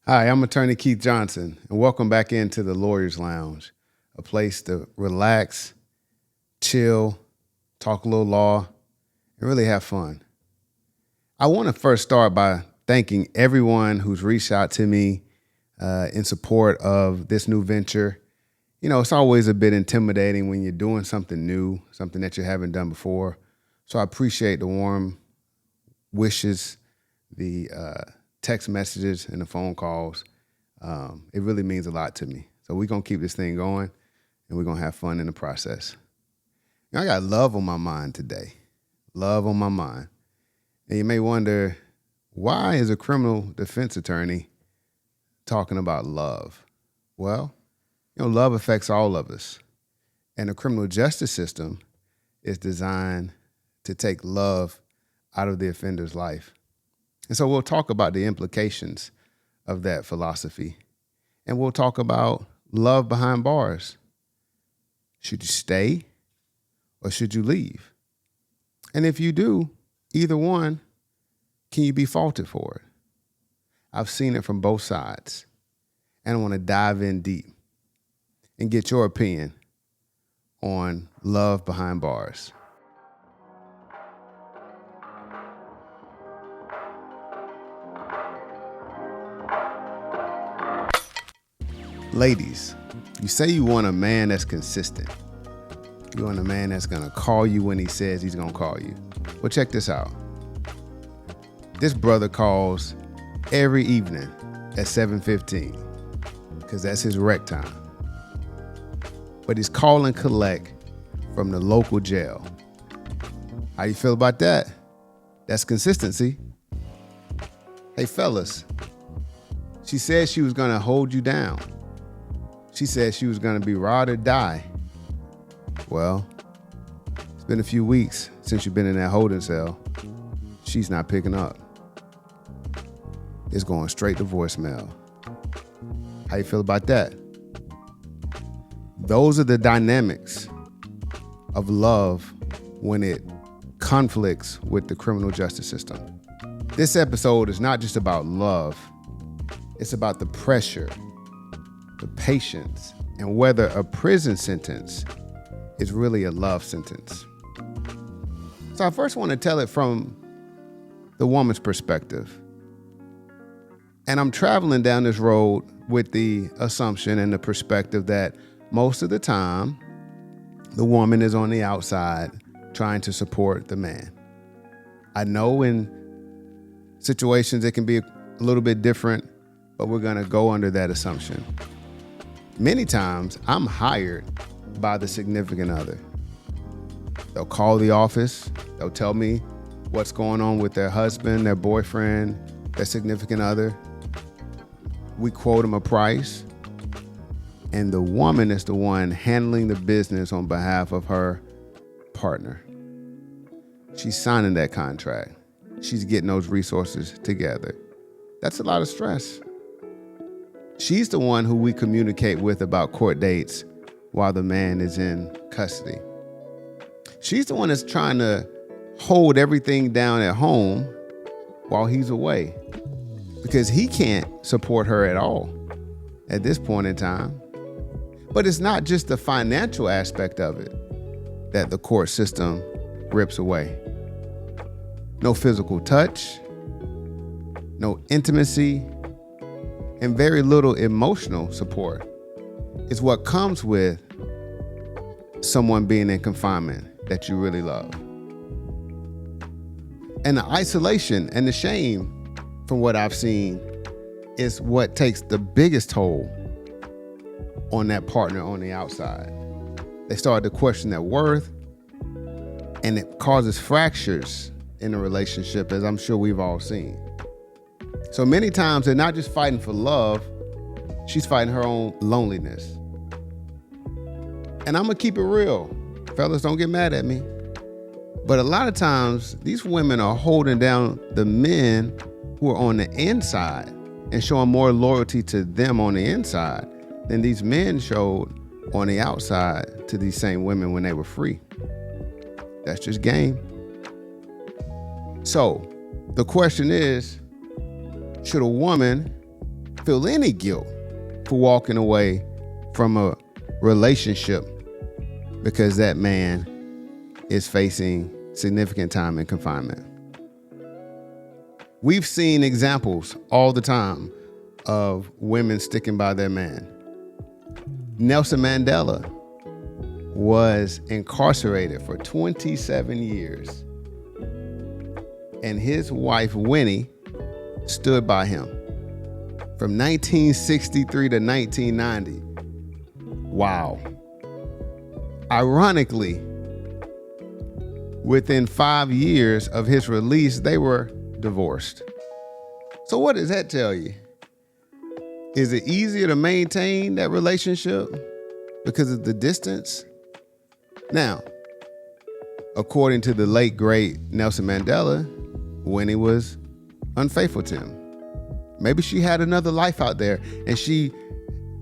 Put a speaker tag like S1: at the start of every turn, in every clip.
S1: Hi, I'm attorney Keith Johnson, and welcome back into the Lawyer's Lounge, a place to relax, chill, talk a little law, and really have fun. I want to first start by thanking everyone who's reached out to me in support of this new venture. You know, it's always a bit intimidating when you're doing something new, something that you haven't done before. So I appreciate the warm wishes, the text messages, and the phone calls. It really means a lot to me. So we're going to keep this thing going, and we're going to have fun in the process. I got love on my mind today. Love on my mind. And you may wonder, why is a criminal defense attorney talking about love? Well, love affects all of us. And the criminal justice system is designed to take love out of the offender's life. And so we'll talk about the implications of that philosophy. And we'll talk about love behind bars. Should you stay or should you leave? And if you do, either one, can you be faulted for it? I've seen it from both sides. And I want to dive in deep and get your opinion on love behind bars. Ladies, you say you want a man that's consistent. You want a man that's going to call you when he says he's going to call you. Well, check this out. This brother calls every evening at 7:15 because that's his rec time. But he's calling collect from the local jail. How you feel about that? That's consistency. Hey, fellas, she said she was going to hold you down. She said she was going to be ride or die. Well, it's been a few weeks since you've been in that holding cell. She's not picking up. It's going straight to voicemail. How you feel about that? Those are the dynamics of love when it conflicts with the criminal justice system. This episode is not just about love. It's about the pressure, the patience, and whether a prison sentence is really a love sentence. So I first want to tell it from the woman's perspective. And I'm traveling down this road with the assumption and the perspective that most of the time, the woman is on the outside trying to support the man. I know in situations it can be a little bit different, but we're going to go under that assumption. Many times, I'm hired by the significant other. They'll call the office. They'll tell me what's going on with their husband, their boyfriend, their significant other. We quote them a price, and the woman is the one handling the business on behalf of her partner. She's signing that contract. She's getting those resources together. That's a lot of stress. She's the one who we communicate with about court dates while the man is in custody. She's the one that's trying to hold everything down at home while he's away because he can't support her at all at this point in time. But it's not just the financial aspect of it that the court system rips away. No physical touch, no intimacy, and very little emotional support is what comes with someone being in confinement that you really love. And the isolation and the shame, from what I've seen, is what takes the biggest toll on that partner on the outside. They start to question their worth, and it causes fractures in a relationship, as I'm sure we've all seen. So many times they're not just fighting for love, she's fighting her own loneliness. And I'm gonna keep it real. Fellas, don't get mad at me. But a lot of times these women are holding down the men who are on the inside and showing more loyalty to them on the inside than these men showed on the outside to these same women when they were free. That's just game. So the question is, should a woman feel any guilt for walking away from a relationship because that man is facing significant time in confinement. We've seen examples all the time of women sticking by their man. Nelson Mandela was incarcerated for 27 years, and his wife, Winnie, stood by him from 1963 to 1990. Wow. Ironically, within 5 years of his release, they were divorced. So what does that tell you? Is it easier to maintain that relationship because of the distance? Now, according to the late, great Nelson Mandela, Winnie was unfaithful to him. Maybe she had another life out there and she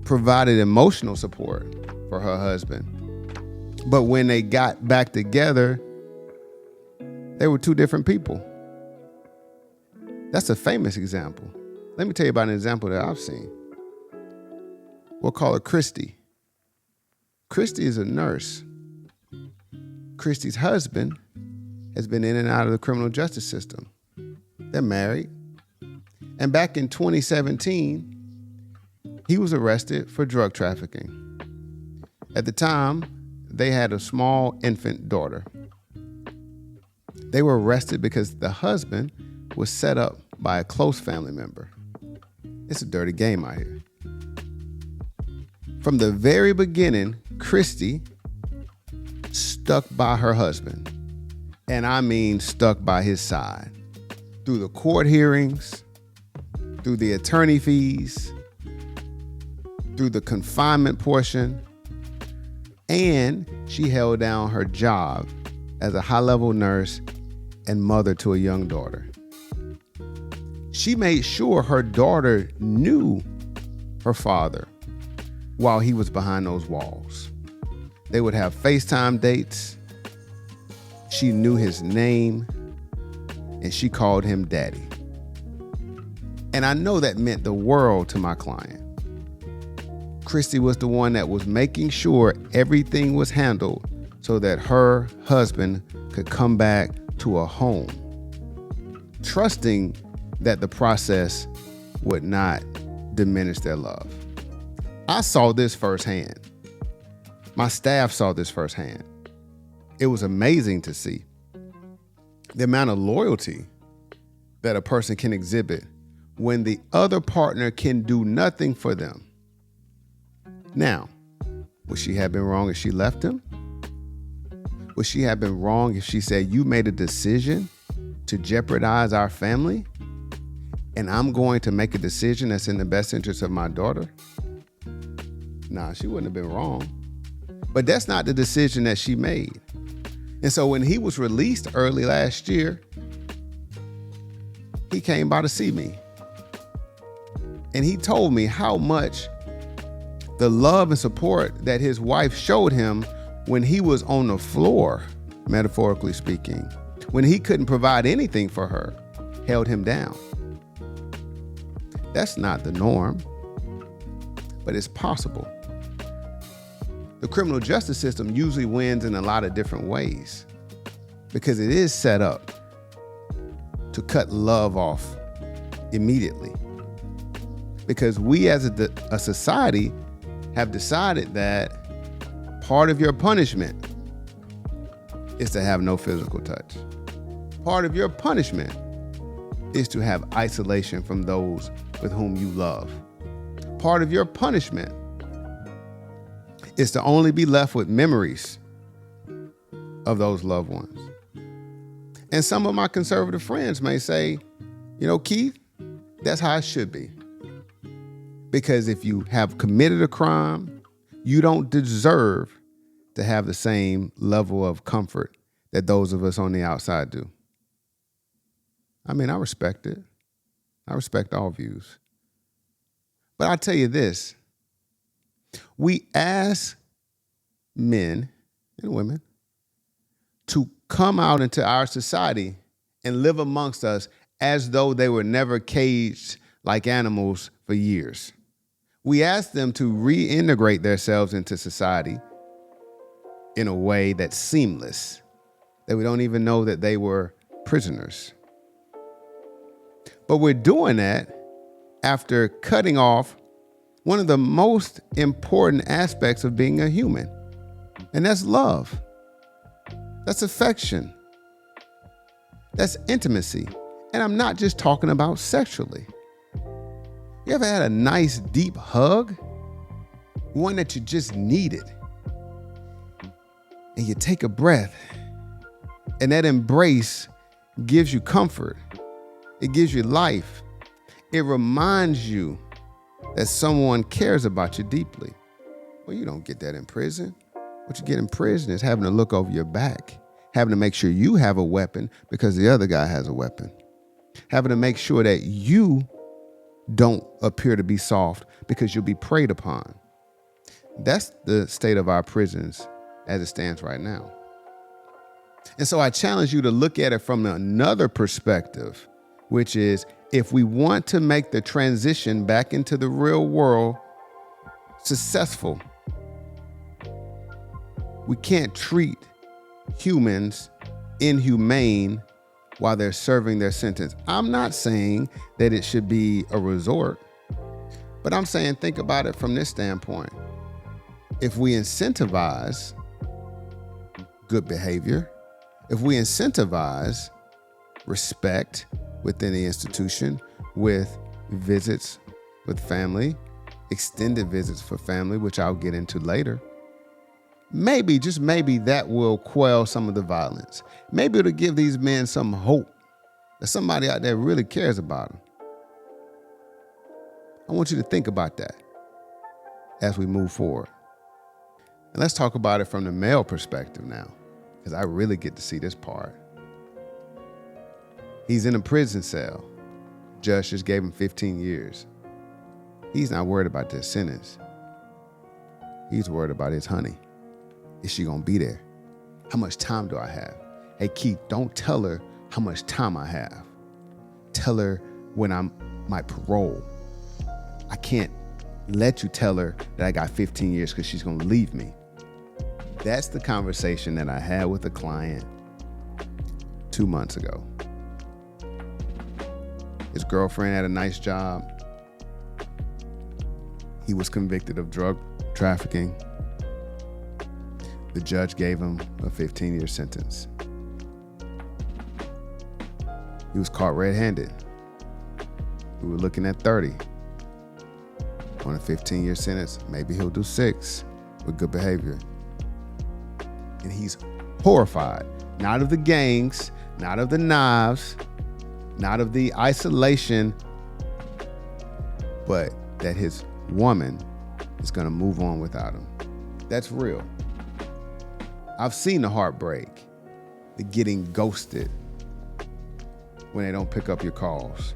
S1: provided emotional support for her husband. But when they got back together, they were two different people. That's a famous example. Let me tell you about an example that I've seen. We'll call her Christy. Christy is a nurse. Christy's husband has been in and out of the criminal justice system. They're married. And back in 2017, he was arrested for drug trafficking. At the time, they had a small infant daughter. They were arrested because the husband was set up by a close family member. It's a dirty game out here. From the very beginning, Christy stuck by her husband. And I mean stuck by his side. Through the court hearings, through the attorney fees, through the confinement portion, and she held down her job as a high-level nurse and mother to a young daughter. She made sure her daughter knew her father while he was behind those walls. They would have FaceTime dates. She knew his name, and she called him daddy. And I know that meant the world to my client. Christy was the one that was making sure everything was handled so that her husband could come back to a home, trusting that the process would not diminish their love. I saw this firsthand. My staff saw this firsthand. It was amazing to see the amount of loyalty that a person can exhibit when the other partner can do nothing for them. Now, would she have been wrong if she left him? Would she have been wrong if she said, you made a decision to jeopardize our family, and I'm going to make a decision that's in the best interest of my daughter? Nah, she wouldn't have been wrong. But that's not the decision that she made. And so when he was released early last year, he came by to see me. And he told me how much the love and support that his wife showed him when he was on the floor, metaphorically speaking, when he couldn't provide anything for her, held him down. That's not the norm, but it's possible. The criminal justice system usually wins in a lot of different ways because it is set up to cut love off immediately. Because we as a society have decided that part of your punishment is to have no physical touch. Part of your punishment is to have isolation from those with whom you love. Part of your punishment is to only be left with memories of those loved ones. And some of my conservative friends may say, you know, Keith, that's how it should be. Because if you have committed a crime, you don't deserve to have the same level of comfort that those of us on the outside do. I mean, I respect it. I respect all views. But I'll tell you this. We ask men and women to come out into our society and live amongst us as though they were never caged like animals for years. We ask them to reintegrate themselves into society in a way that's seamless, that we don't even know that they were prisoners. But we're doing that after cutting off one of the most important aspects of being a human, and that's love. That's affection. That's intimacy. And I'm not just talking about sexually. You ever had a nice deep hug? One that you just needed. And you take a breath, and that embrace gives you comfort. It gives you life. It reminds you that someone cares about you deeply. Well, you don't get that in prison. What you get in prison is having to look over your back, having to make sure you have a weapon because the other guy has a weapon, having to make sure that you don't appear to be soft because you'll be preyed upon. That's the state of our prisons as it stands right now. And so I challenge you to look at it from another perspective, which is if we want to make the transition back into the real world successful, we can't treat humans inhumane while they're serving their sentence. I'm not saying that it should be a resort, but I'm saying think about it from this standpoint. If we incentivize good behavior, if we incentivize respect within the institution with visits with family, extended visits for family, which I'll get into later, maybe, just maybe, that will quell some of the violence. Maybe it'll give these men some hope that somebody out there really cares about them. I want you to think about that as we move forward. And let's talk about it from the male perspective now, because I really get to see this part. He's in a prison cell. Judge just gave him 15 years. He's not worried about this sentence. He's worried about his honey. Is she gonna be there? How much time do I have? Hey, Keith, don't tell her how much time I have. Tell her when I'm my parole. I can't let you tell her that I got 15 years because she's gonna leave me. That's the conversation that I had with a client 2 months ago. His girlfriend had a nice job. He was convicted of drug trafficking. The judge gave him a 15-year sentence. He was caught red-handed. We were looking at 30 on a 15-year sentence. Maybe he'll do 6 with good behavior. And he's horrified, not of the gangs, not of the knives, not of the isolation, but that his woman is going to move on without him. That's real. I've seen the heartbreak, the getting ghosted when they don't pick up your calls.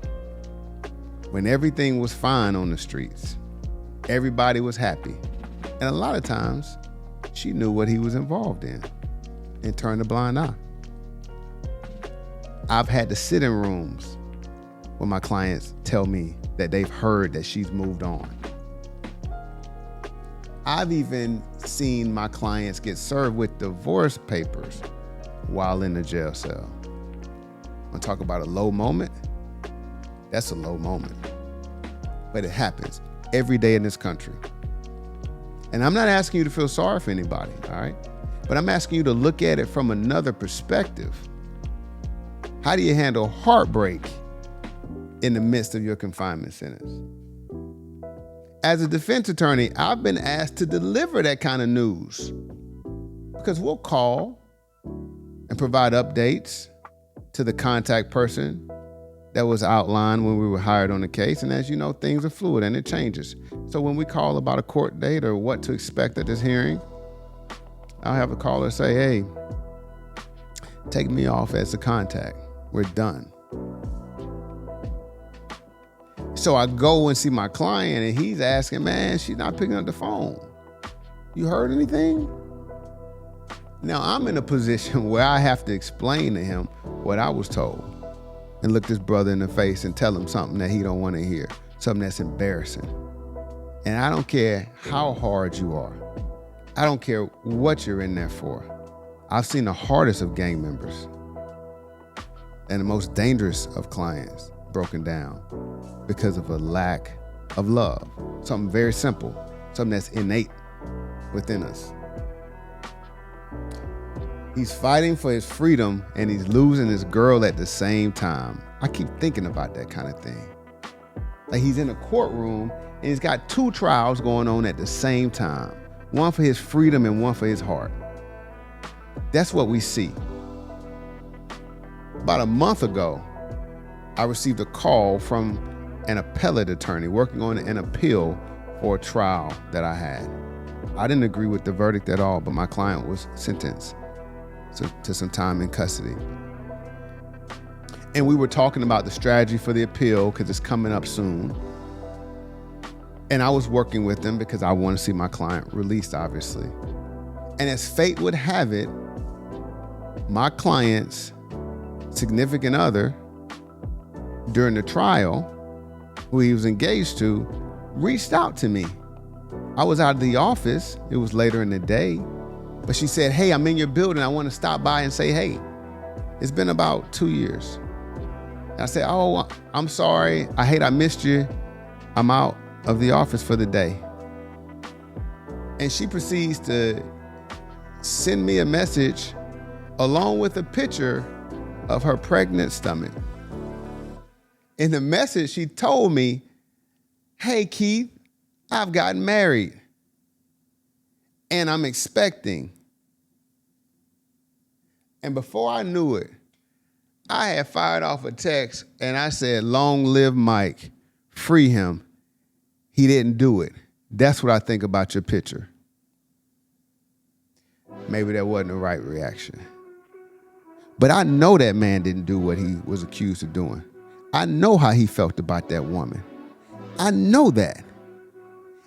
S1: When everything was fine on the streets, everybody was happy. And a lot of times, she knew what he was involved in and turned a blind eye. I've had to sit in rooms where my clients tell me that they've heard that she's moved on. I've even seen my clients get served with divorce papers while in the jail cell. I'm gonna talk about a low moment. That's a low moment. But it happens every day in this country. And I'm not asking you to feel sorry for anybody, all right? But I'm asking you to look at it from another perspective. How do you handle heartbreak in the midst of your confinement sentence? As a defense attorney, I've been asked to deliver that kind of news because we'll call and provide updates to the contact person that was outlined when we were hired on the case. And as you know, things are fluid and it changes. So when we call about a court date or what to expect at this hearing, I'll have a caller say, hey, take me off as a contact. We're done. So I go and see my client and he's asking, man, she's not picking up the phone. You heard anything? Now I'm in a position where I have to explain to him what I was told. and look this brother in the face and tell him something that he don't want to hear, something that's embarrassing. And I don't care how hard you are. I don't care what you're in there for. I've seen the hardest of gang members and the most dangerous of clients broken down because of a lack of love. Something very simple, something that's innate within us. He's fighting for his freedom and he's losing his girl at the same time. I keep thinking about that kind of thing. Like he's in a courtroom and he's got two trials going on at the same time. One for his freedom and one for his heart. That's what we see. About a month ago, I received a call from an appellate attorney working on an appeal for a trial that I had. I didn't agree with the verdict at all, but my client was sentenced to some time in custody. And we were talking about the strategy for the appeal because it's coming up soon. And I was working with them because I want to see my client released, obviously. And as fate would have it, my client's significant other during the trial, who he was engaged to, reached out to me. I was out of the office. It was later in the day. But she said, hey, I'm in your building. I want to stop by and say, hey. It's been about 2 years. And I said, oh, I'm sorry. I hate I missed you. I'm out of the office for the day. And she proceeds to send me a message along with a picture of her pregnant stomach. In the message, she told me, hey, Keith, I've gotten married and I'm expecting. And before I knew it, I had fired off a text and I said, long live Mike, free him. He didn't do it. That's what I think about your picture. Maybe that wasn't the right reaction. But I know that man didn't do what he was accused of doing. I know how he felt about that woman. I know that.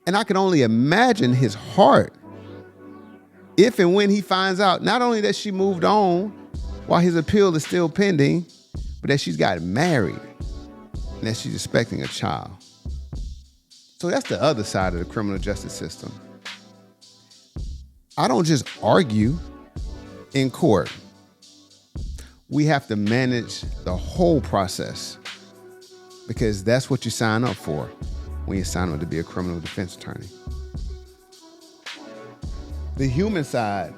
S1: And I can only imagine his heart if and when he finds out not only that she moved on while his appeal is still pending, but that she's got married and that she's expecting a child. So that's the other side of the criminal justice system. I don't just argue in court. We have to manage the whole process because that's what you sign up for when you sign up to be a criminal defense attorney. The human side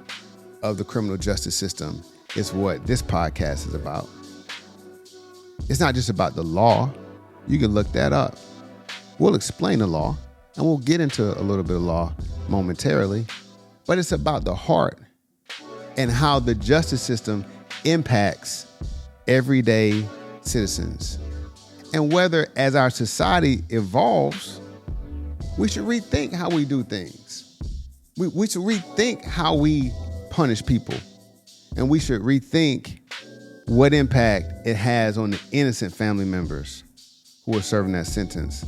S1: of the criminal justice system is what this podcast is about. It's not just about the law. You can look that up. We'll explain the law and we'll get into a little bit of law momentarily, but it's about the heart and how the justice system impacts everyday citizens. And whether as our society evolves, we should rethink how we do things. We should rethink how we punish people. And we should rethink what impact it has on the innocent family members who are serving that sentence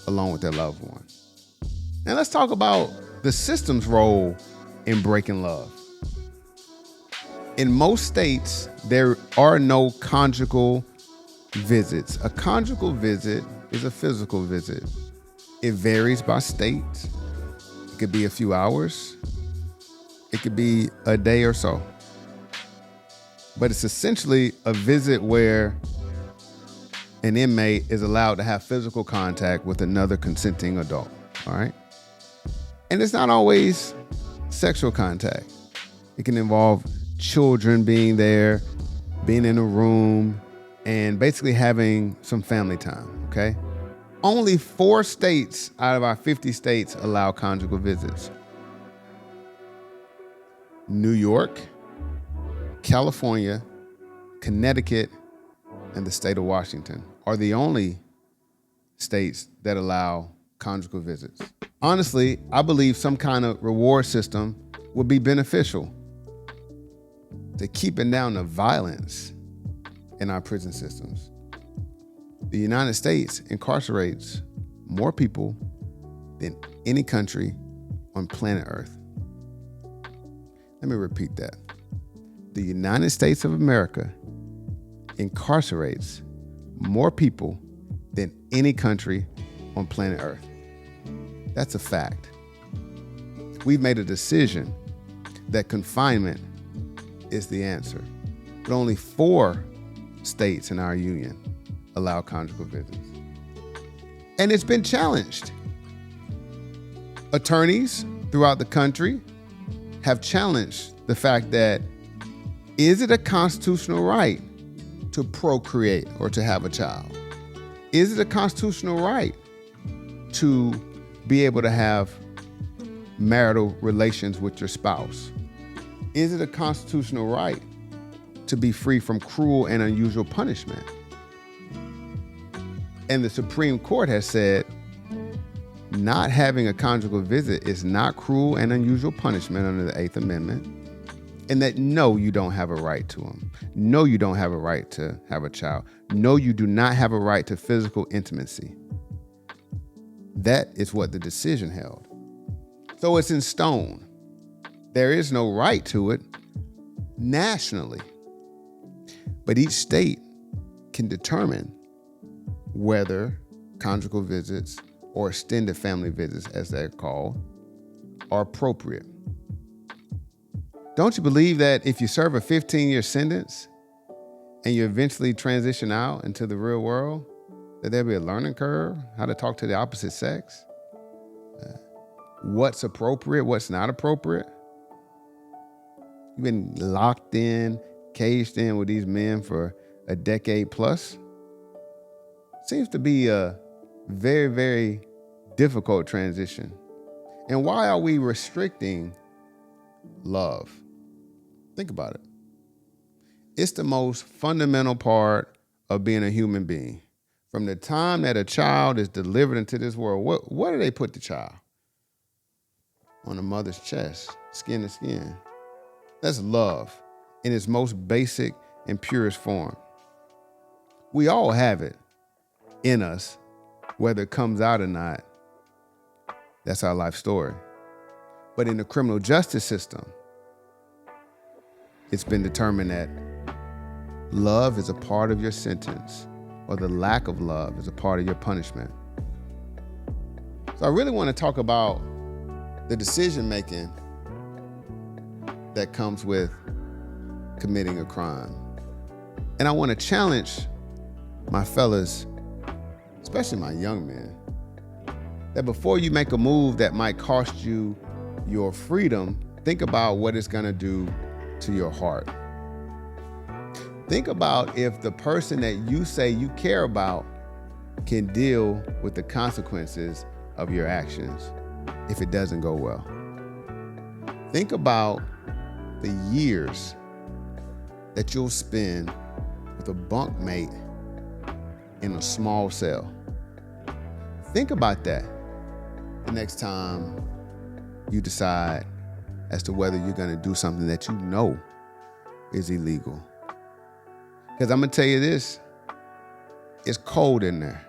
S1: along with their loved one. Now let's talk about the system's role in breaking love. In most states, there are no conjugal visits. A conjugal visit is a physical visit. It varies by state. It could be a few hours. It could be a day or so. But it's essentially a visit where an inmate is allowed to have physical contact with another consenting adult, all right? And it's not always sexual contact. It can involve children being there, being in a room, and basically having some family time, okay? Only 4 states out of our 50 states allow conjugal visits. New York, California, Connecticut, and the state of Washington are the only states that allow conjugal visits. Honestly, I believe some kind of reward system would be beneficial to keeping down the violence in our prison systems. The United States incarcerates more people than any country on planet Earth. Let me repeat that. The United States of America incarcerates more people than any country on planet Earth. That's a fact. We've made a decision that confinement is the answer. But only 4 states in our union allow conjugal visits. And it's been challenged. Attorneys throughout the country have challenged the fact that, is it a constitutional right to procreate or to have a child? Is it a constitutional right to be able to have marital relations with your spouse? Is it a constitutional right to be free from cruel and unusual punishment? And the Supreme Court has said not having a conjugal visit is not cruel and unusual punishment under the 8th Amendment, and that no, you don't have a right to them. No, you don't have a right to have a child. No, you do not have a right to physical intimacy. That is what the decision held. So it's in stone. There is no right to it nationally. But each state can determine whether conjugal visits or extended family visits, as they're called, are appropriate. Don't you believe that if you serve a 15-year sentence and you eventually transition out into the real world, that there'll be a learning curve, how to talk to the opposite sex? What's appropriate, what's not appropriate? You've been locked in, caged in with these men for a decade plus. Seems to be a very, very difficult transition. And why are we restricting love? Think about it. It's the most fundamental part of being a human being. From the time that a child is delivered into this world, what do they put the child? On the mother's chest, skin to skin. That's love in its most basic and purest form. We all have it in us, whether it comes out or not. That's our life story. But in the criminal justice system, it's been determined that love is a part of your sentence, or the lack of love is a part of your punishment. So I really want to talk about the decision-making that comes with committing a crime. And I want to challenge my fellas, especially my young men, that before you make a move that might cost you your freedom, think about what it's going to do to your heart. Think about if the person that you say you care about can deal with the consequences of your actions if it doesn't go well. Think about the years that you'll spend with a bunkmate in a small cell. Think about that the next time you decide as to whether you're going to do something that you know is illegal. Because I'm going to tell you this, it's cold in there.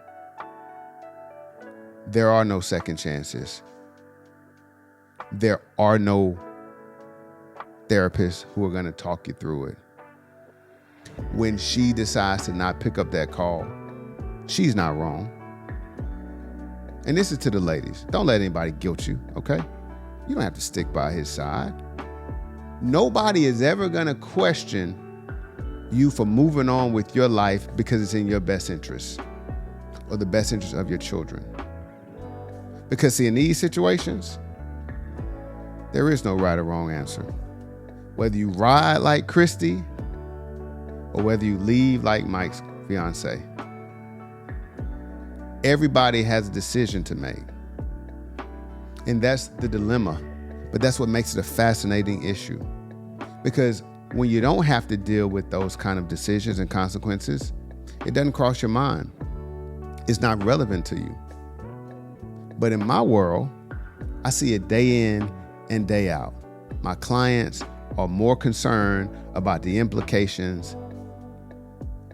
S1: There are no second chances. There are no therapists who are going to talk you through it. When she decides to not pick up that call, she's not wrong. And this is to the ladies. Don't let anybody guilt you, okay? You don't have to stick by his side. Nobody is ever going to question you for moving on with your life because it's in your best interest or the best interest of your children. Because see, in these situations, there is no right or wrong answer. Whether you ride like Christy or whether you leave like Mike's fiance, everybody has a decision to make. And that's the dilemma. But that's what makes it a fascinating issue. Because when you don't have to deal with those kind of decisions and consequences, it doesn't cross your mind. It's not relevant to you. But in my world, I see it day in and day out. My clients are more concerned about the implications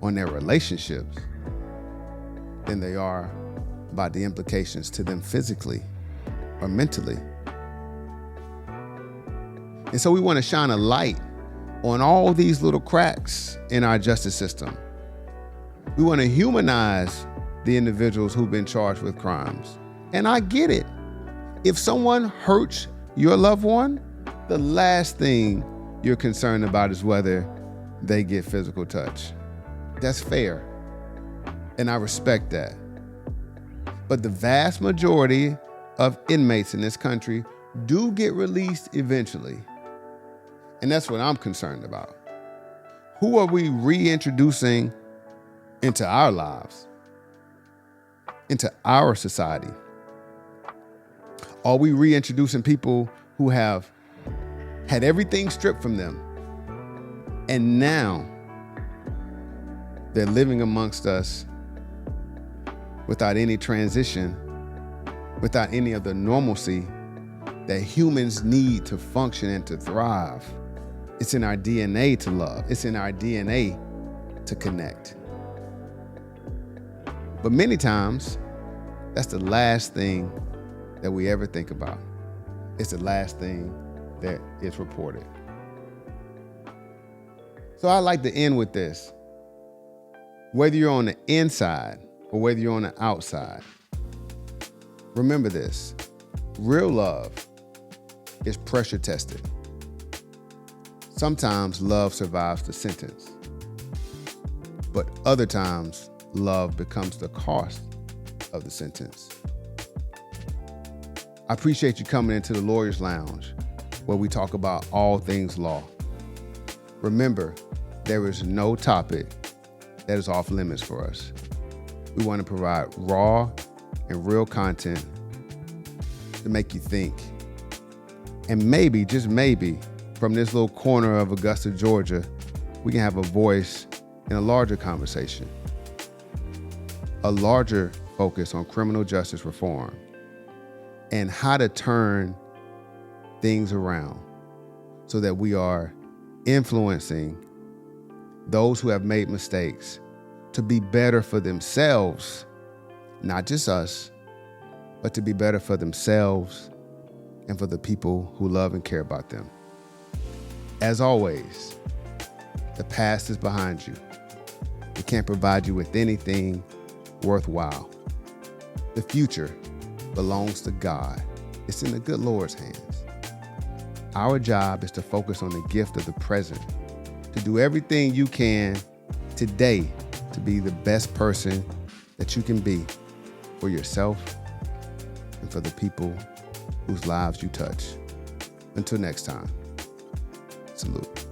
S1: on their relationships than they are about the implications to them physically or mentally. And so we want to shine a light on all these little cracks in our justice system We want to humanize the individuals who've been charged with crimes. And I get it. If someone hurts your loved one, the last thing you're concerned about is whether they get physical touch. That's fair. And I respect that. But the vast majority of inmates in this country do get released eventually. And that's what I'm concerned about. Who are we reintroducing into our lives, into our society? Are we reintroducing people who have had everything stripped from them and now they're living amongst us without any transition, without any of the normalcy that humans need to function and to thrive? It's in our DNA to love. It's in our DNA to connect. But many times, that's the last thing that we ever think about. It's the last thing that is reported. So I like to end with this. Whether you're on the inside or whether you're on the outside, remember this: real love is pressure tested. Sometimes love survives the sentence, but other times love becomes the cost of the sentence. I appreciate you coming into the Lawyer's Lounge, where we talk about all things law. Remember, there is no topic that is off limits for us. We want to provide raw and real content to make you think. And maybe, just maybe, from this little corner of Augusta, Georgia, we can have a voice in a larger conversation, a larger focus on criminal justice reform and how to turn things around so that we are influencing those who have made mistakes to be better for themselves, not just us, but to be better for themselves and for the people who love and care about them. As always, the past is behind you. It can't provide you with anything worthwhile. The future belongs to God. It's in the good Lord's hands. Our job is to focus on the gift of the present, to do everything you can today to be the best person that you can be for yourself and for the people whose lives you touch. Until next time, salute.